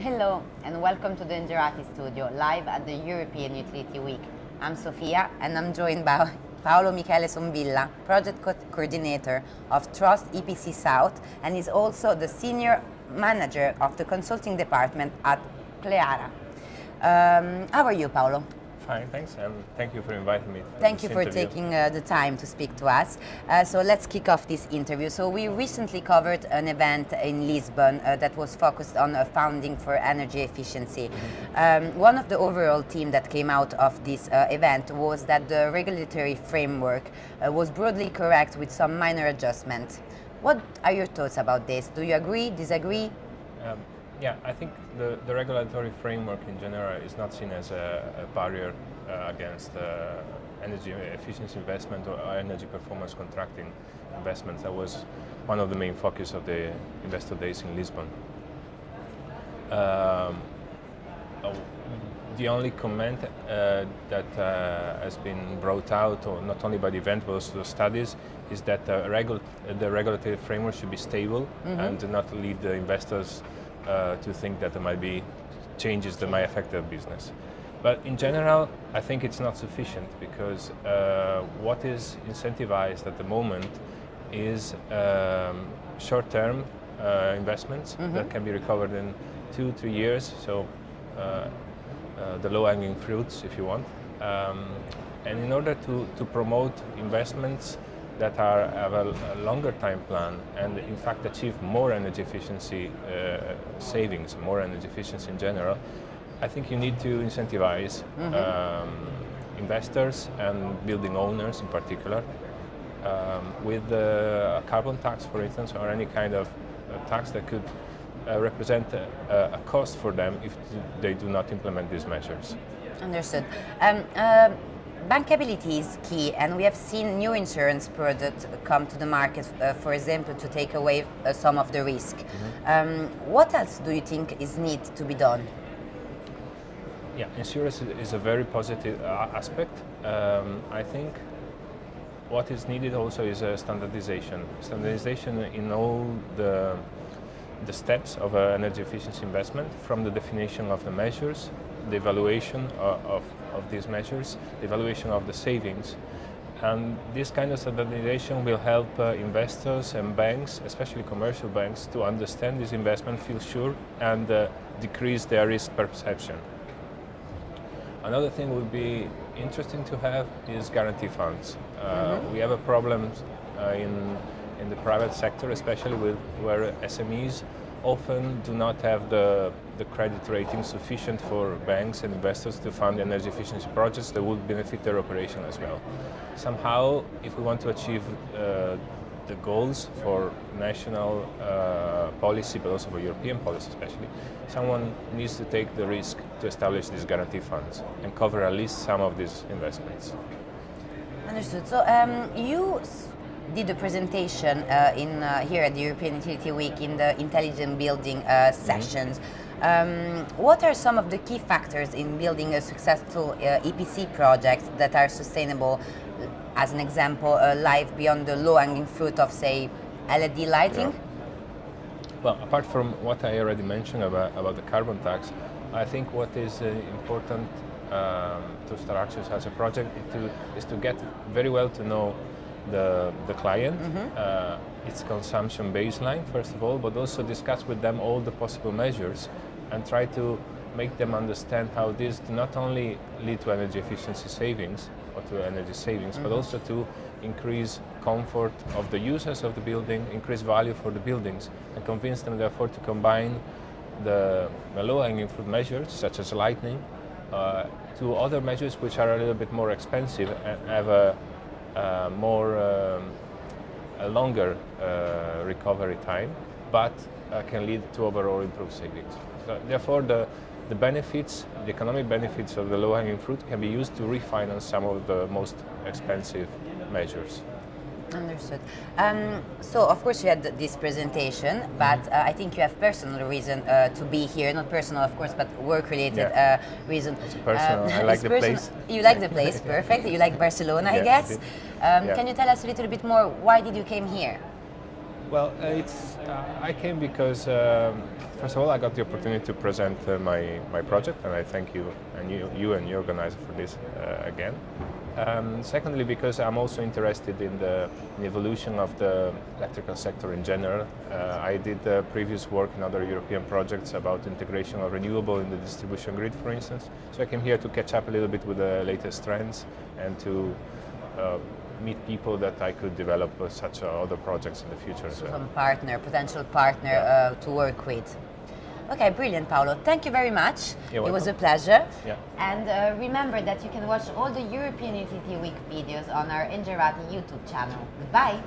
Hello and welcome to the Ingerati studio, live at the European Utility Week. I'm Sofia and I'm joined by Paolo Michele Sonvilla, Project Coordinator of Trust EPC South, and is also the Senior Manager of the Consulting Department at Cleara. How are you, Paolo? Fine, thanks, and thank you for inviting me. Thank you for taking the time to speak to us. So let's kick off this interview. So we recently covered an event in Lisbon that was focused on funding for energy efficiency. One of the overall theme that came out of this event was that the regulatory framework was broadly correct with some minor adjustments. What are your thoughts about this? Do you agree, disagree? Yeah, I think the regulatory framework in general is not seen as a barrier against energy efficiency investment or energy performance contracting investments. That was one of the main focus of the investor days in Lisbon. The only comment that has been brought out, or not only by the event but also the studies, is that the regulatory framework should be stable and not lead the investors to think that there might be changes that might affect their business. But in general, I think it's not sufficient because what is incentivized at the moment is short-term investments that can be recovered in 2-3 years, so the low-hanging fruits, if you want. And in order to promote investments that have a longer time plan and in fact achieve more energy efficiency savings, more energy efficiency in general, I think you need to incentivize investors and building owners in particular with a carbon tax, for instance, or any kind of tax that could represent a cost for them if they do not implement these measures. Understood. Bankability is key, and we have seen new insurance products come to the market, for example, to take away some of the risk. What else do you think is need to be done? Yeah, insurance is a very positive aspect. I think what is needed also is a standardization. Standardization in all the steps of energy efficiency investment, from the definition of the measures, the evaluation of these measures, the evaluation of the savings. And this kind of standardization will help investors and banks, especially commercial banks, to understand this investment, feel sure, and decrease their risk perception. Another thing would be interesting to have is guarantee funds. We have a problem in the private sector, especially where SMEs often do not have the credit rating sufficient for banks and investors to fund energy efficiency projects that would benefit their operation as well. Somehow, if we want to achieve the goals for national policy, but also for European policy especially, someone needs to take the risk to establish these guarantee funds and cover at least some of these investments. Understood. So you did a presentation here at the European Utility Week in the Intelligent Building sessions. What are some of the key factors in building a successful EPC project that are sustainable? As an example, life beyond the low-hanging fruit of, say, LED lighting? Yeah. Well, apart from what I already mentioned about the carbon tax, I think what is important to structure such a project is to get very well to know the client, its consumption baseline, first of all, but also discuss with them all the possible measures and try to make them understand how this do not only lead to energy efficiency savings or to energy savings, but also to increase comfort of the users of the building, increase value for the buildings, and convince them therefore to combine the low-hanging fruit measures, such as lighting, to other measures which are a little bit more expensive and have a longer recovery time, but can lead to overall improved savings. So therefore, the benefits, the economic benefits of the low-hanging fruit can be used to refinance some of the most expensive measures. Understood. So, of course, you had this presentation, but I think you have personal reason to be here. Not personal, of course, but work-related reason. It's personal. I like the place. You like the place, perfect. You like Barcelona, I guess. Can you tell us a little bit more? Why did you came here? Well, I came because first of all I got the opportunity to present my project, and I thank you and you and your organizer for this again. Secondly, because I'm also interested in the evolution of the electrical sector in general. I did previous work in other European projects about integration of renewable in the distribution grid, for instance. So I came here to catch up a little bit with the latest trends and to meet people that I could develop such other projects in the future as well. Some potential partner to work with. Okay, brilliant, Paolo. Thank you very much. You're welcome. It was a pleasure. Yeah. And remember that you can watch all the European Utility Week videos on our Ingerati YouTube channel. Goodbye.